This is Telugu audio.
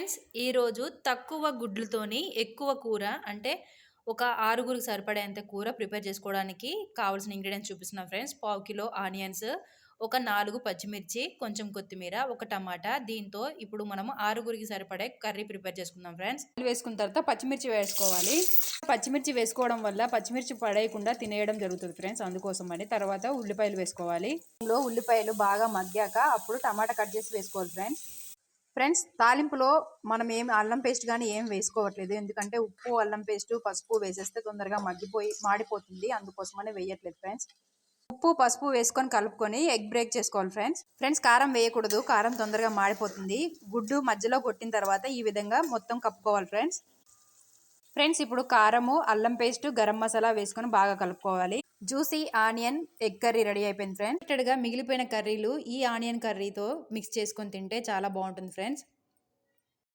ఫ్రెండ్స్, ఈరోజు తక్కువ గుడ్లతోని ఎక్కువ కూర అంటే ఒక ఆరుగురికి సరిపడేంత కూర ప్రిపేర్ చేసుకోవడానికి కావాల్సిన ఇంగ్రీడియంట్స్ చూపిస్తున్నాను ఫ్రెండ్స్. పావు కిలో ఆనియన్స్, ఒక 4 పచ్చిమిర్చి, కొంచెం కొత్తిమీర, ఒక టమాటా. దీంతో ఇప్పుడు మనము ఆరుగురికి సరిపడే కర్రీ ప్రిపేర్ చేసుకుందాం ఫ్రెండ్స్. వేసుకున్న తర్వాత పచ్చిమిర్చి వేసుకోవాలి. పచ్చిమిర్చి వేసుకోవడం వల్ల పచ్చిమిర్చి పడేయకుండా తినేయడం జరుగుతుంది ఫ్రెండ్స్. అందుకోసం అని తర్వాత ఉల్లిపాయలు వేసుకోవాలి. ఉల్లిపాయలు బాగా మగ్గాక అప్పుడు టమాటా కట్ చేసి వేసుకోవాలి ఫ్రెండ్స్. తాలింపులో మనం ఏం అల్లం పేస్ట్ కానీ ఏం వేసుకోవట్లేదు. ఎందుకంటే ఉప్పు, అల్లం పేస్ట్, పసుపు వేసేస్తే తొందరగా మాడిపోతుంది. అందుకోసమనే వేయట్లేదు ఫ్రెండ్స్. ఉప్పు, పసుపు వేసుకొని కలుపుకొని ఎగ్ బ్రేక్ చేసుకోవాలి ఫ్రెండ్స్. కారం వేయకూడదు, కారం తొందరగా మాడిపోతుంది. గుడ్డు మధ్యలో కొట్టిన తర్వాత ఈ విధంగా మొత్తం కప్పుకోవాలి ఫ్రెండ్స్. ఇప్పుడు కారము, అల్లం పేస్ట్, గరం మసాలా వేసుకొని బాగా కలుపుకోవాలి. Juicy onion egg curry ready అయిపోయింది ఫ్రెండ్స్. మిగిలిపోయిన కర్రీలు ఈ ఆనియన్ కర్రీతో మిక్స్ చేసుకొని తింటే చాలా బాగుంటుంది ఫ్రెండ్స్.